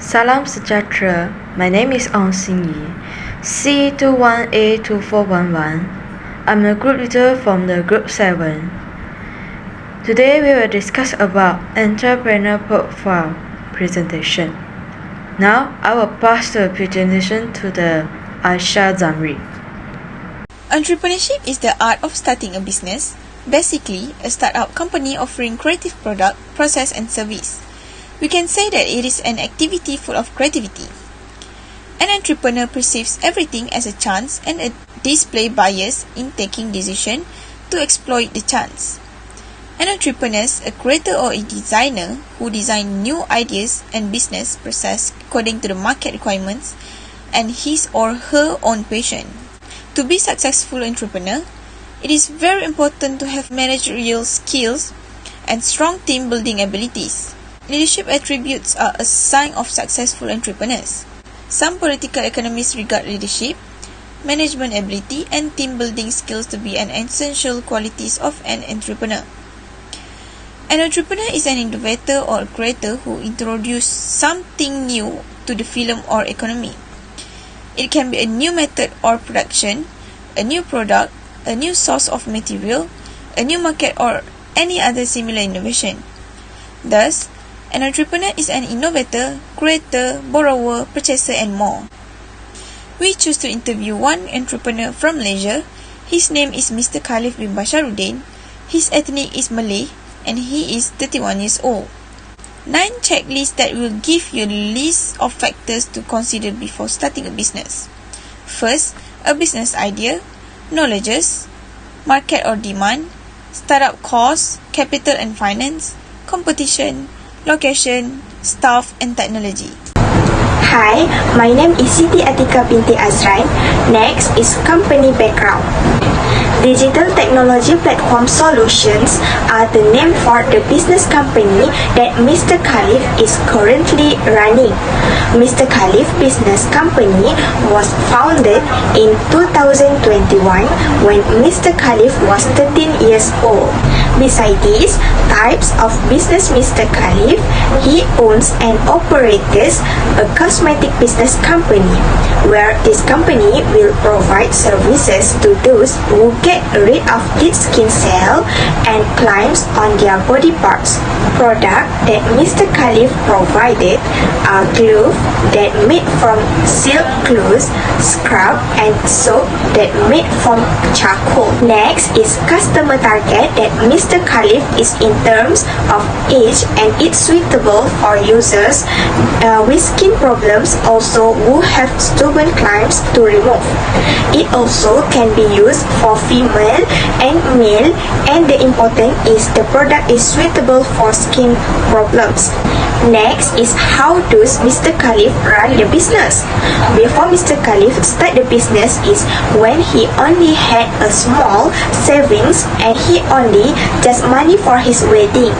Salam sejahtera, my name is Ong Xin Yi, C21A2411. I'm a group leader from the Group 7. Today we will discuss about entrepreneur profile presentation. Now I will pass the presentation to the Aisha Zamri. Entrepreneurship is the art of starting a business, basically a startup company offering creative product, process and service. We can say that it is an activity full of creativity. An entrepreneur perceives everything as a chance and display bias in taking decision to exploit the chance. An entrepreneur is a creator or a designer who design new ideas and business process according to the market requirements and his or her own passion. To be successful entrepreneur, it is very important to have managerial skills and strong team building abilities. Leadership attributes are a sign of successful entrepreneurs. Some political economists regard leadership, management ability, and team building skills to be an essential qualities of an entrepreneur. An entrepreneur is an innovator or creator who introduces something new to the film or economy. It can be a new method or production, a new product, a new source of material, a new market, or any other similar innovation. Thus, an entrepreneur is an innovator, creator, borrower, purchaser, and more. We choose to interview one entrepreneur from Malaysia. His name is Mr. Khalif bin Basharuddin. His ethnic is Malay, and he is 31 years old. 9 checklists that will give you a list of factors to consider before starting a business. First, a business idea, knowledges, market or demand, startup costs, capital and finance, competition, location, staff and technology. Hi, my name is Siti Atika binti Azrain. Next is company background. Digital Technology Platform Solutions are the name for the business company that Mr. Khalif is currently running. Mr. Khalif Business Company was founded in 2021 when Mr. Khalif was 13 years old. Besides these types of business, Mr. Khalif, he owns and operates a cosmetic business company, where this company will provide services to those who get rid of dead skin cells and claims on their body parts. Products that Mr. Khalif provided are gloves that made from silk cloth, scrub and soap that made from charcoal. Next is customer target that Mr. Khalif is in terms of age, and it's suitable for users with skin problems, also who have stubborn claims to remove. It also can be used for female and male, and the important is the product is suitable for skin problems. Next is how does Mr. Khalif run the business. Before Mr. Khalif start the business is when he only had a small savings and he only just money for his wedding,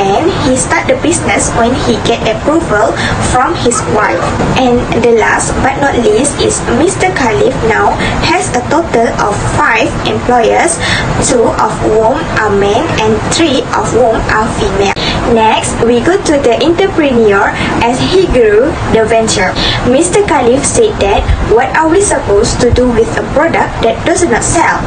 and he start the business when he get approval from his wife. And the last but not least is Mr. Khalif now has a total of 5 employers, 2 of whom are men and 3 of whom are female. Next, we go to the entrepreneur as he grew the venture. Mr. Khalif said that what are we supposed to do with a product that does not sell?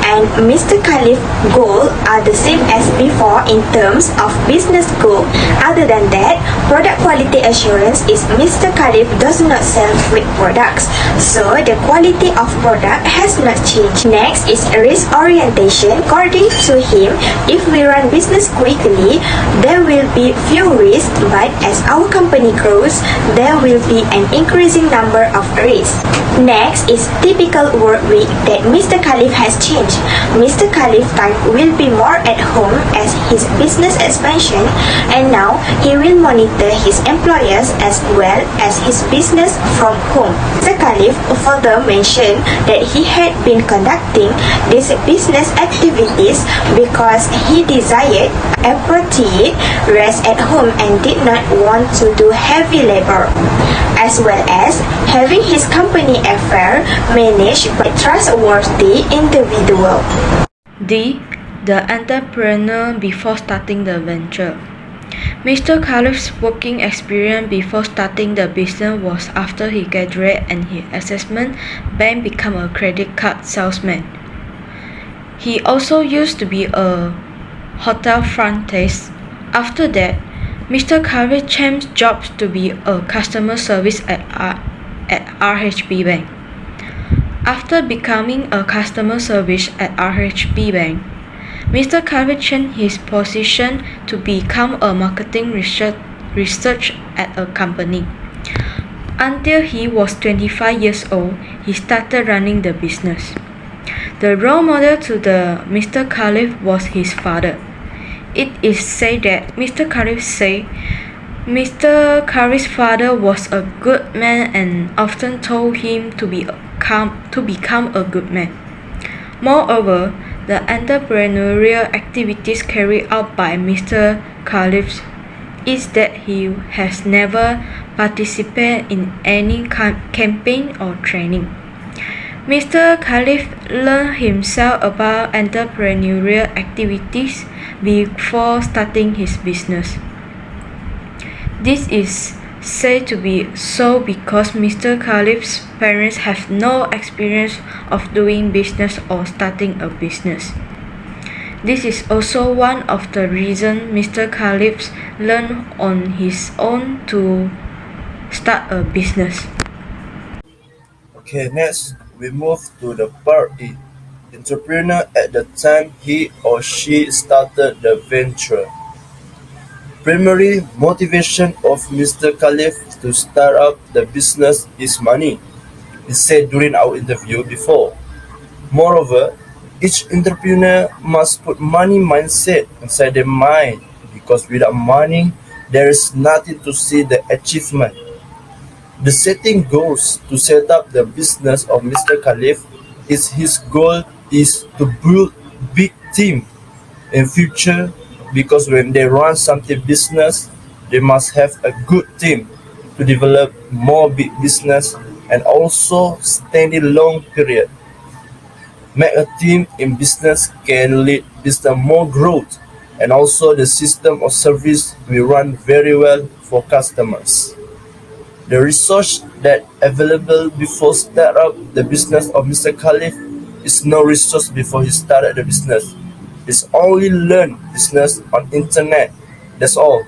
And Mr. Khalif's goals are the same as before in terms of business goal. Other than that, product quality assurance is Mr. Khalif does not sell fake products, so the quality of product has not changed. Next is risk orientation. According to him, if we run business quickly, there will be few risks, but as our company grows, there will be an increasing number of risks. Next is typical work week that Mr. Khalif has changed. Mr. Khalif time will be more at home as his business expansion, and now he will monitor his employers as well as his business from home. Mr. Khalif further mentioned that he had been conducting these business activities because he desired appropriate rest at home and did not want to do heavy labor, as well as having his company affair managed by trustworthy individual. D. The entrepreneur before starting the venture. Mr. Khalif's working experience before starting the business was after he graduated and his assessment bank became a credit card salesman. He also used to be a hotel front desk. After that, Mr. Khalif changed jobs to be a customer service at RHB Bank. After becoming a customer service at RHB Bank, Mr. Khalif changed his position to become a marketing research at a company. Until he was 25 years old, he started running the business. The role model to Mr. Khalif was his father. It is said that Mr. Khalif's father was a good man and often told him to become a good man. Moreover, the entrepreneurial activities carried out by Mr. Khalif is that he has never participated in any campaign or training. Mr. Khalif learned himself about entrepreneurial activities before starting his business. This is said to be so because Mr. Khalif's parents have no experience of doing business or starting a business. This is also one of the reasons Mr. Khalif learned on his own to start a business. Okay, next we move to the part E. Entrepreneur at the time he or she started the venture. Primary motivation of Mr. Khalif to start up the business is money, he said during our interview before. Moreover, each entrepreneur must put money mindset inside their mind because without money, there is nothing to see the achievement. The setting goals to set up the business of Mr. Khalif is his goal is to build big team in future because when they run something business, they must have a good team to develop more big business and also steady long period. Make a team in business can lead business more growth and also the system of service will run very well for customers. The resource that available before start up the business of Mr. Khalif is no resource before he started the business. He's only learned business on internet. That's all.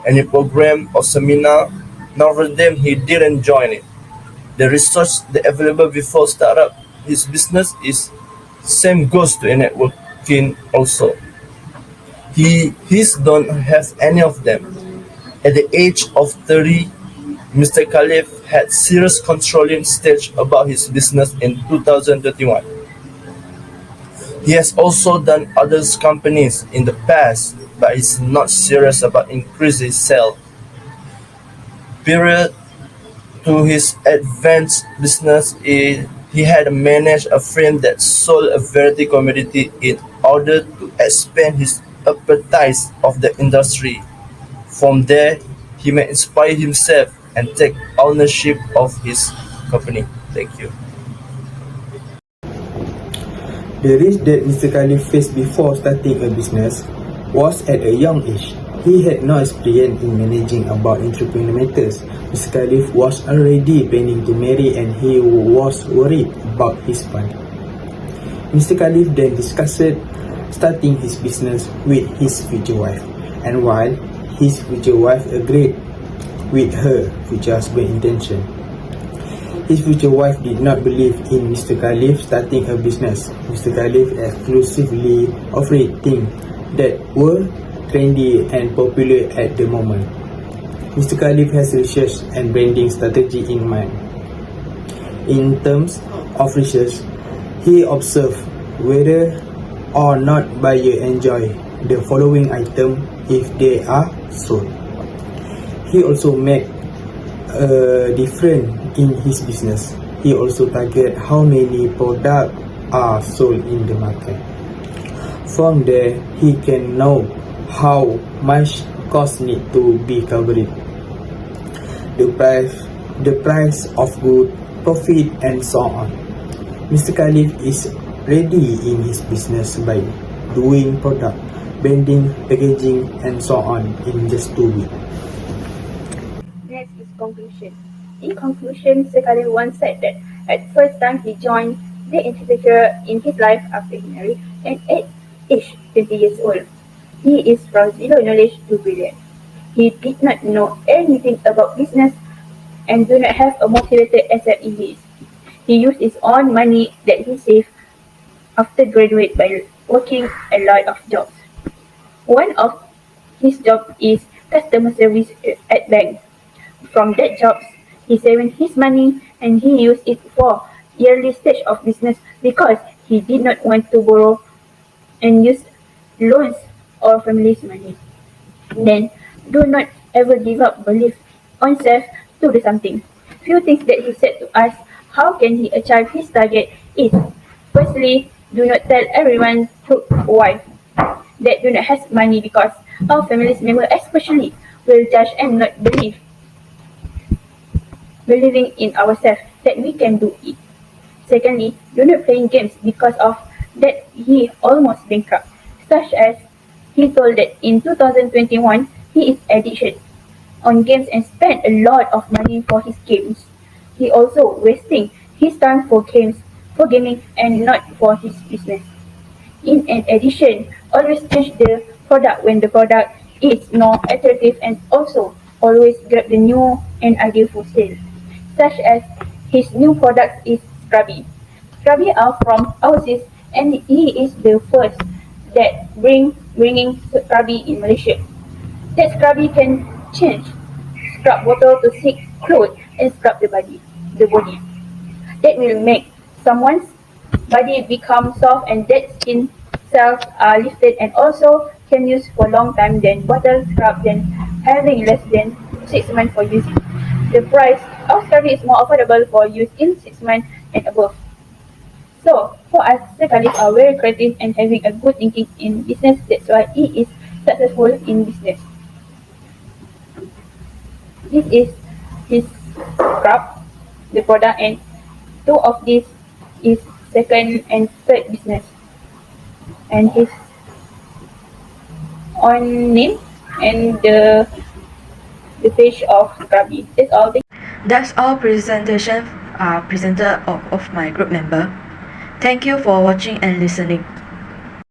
Any program or seminar, none of them he didn't join it. The resource that available before start up his business is same goes to networking also. He's don't have any of them. At the age of 30, Mr. Khalif had serious controlling stage about his business in 2021. He has also done other companies in the past, but is not serious about increasing sales. Prior to his advanced business, he had managed a firm that sold a variety commodity in order to expand his appetite of the industry. From there, he may inspire himself and take ownership of his company. Thank you. The risk that Mr. Khalif faced before starting a business was at a young age. He had no experience in managing about entrepreneur matters. Mr. Khalif was already planning to marry and he was worried about his fund. Mr. Khalif then discussed starting his business with his future wife, and while his future wife agreed with her future husband's intention, his future wife did not believe in Mr. Khalif starting a business. Mr. Khalif exclusively offered things that were trendy and popular at the moment. Mr. Khalif has research and branding strategy in mind. In terms of research, he observed whether or not buyers enjoy the following item if they are sold. He also made a difference in his business. He also target how many products are sold in the market. From there, he can know how much cost need to be covered, the price of good, profit, and so on. Mr. Khalif is ready in his business by doing product branding, packaging, and so on in just 2 weeks. Next is conclusion. In conclusion, Sekali once said that at first time he joined the individual in his life after he married and at age 20 years old. He is from zero knowledge to brilliant. He did not know anything about business and do not have a motivated asset in his. He used his own money that he saved after graduate by working a lot of jobs. One of his jobs is customer service at bank. From that job, he saved his money and he used it for early stage of business because he did not want to borrow and use loans or family's money. Then, do not ever give up belief on self to do something. Few things that he said to us, how can he achieve his target is, firstly, do not tell everyone to wife that do not have money because our family's member especially will judge and not believing in ourselves that we can do it. Secondly, do not playing games because of that he almost bankrupt, such as he told that in 2021 he is addicted on games and spent a lot of money for his games. He also wasting his time for gaming and not for his business. In addition, always change the product when the product is not attractive and also always grab the new and idea for sale. Such as his new product is Scrubby. Scrubby are from overseas and he is the first that bringing Scrubby in Malaysia. That Scrubby can change scrub water to silk clothes and scrub the body. That will make someone's body become soft and dead skin cells are lifted and also can use for long time than bottle scrub than having less than 6 months for using. The price of Scrubby is more affordable for use in 6 months and above. So, for us, Sekali are very creative and having a good thinking in business. That's why he is successful in business. This is his scrub, the product, and 2 of these is second and third business. And his own name and the page of Scrubby. That's all. That's all presentation presented of my group member. Thank you for watching and listening.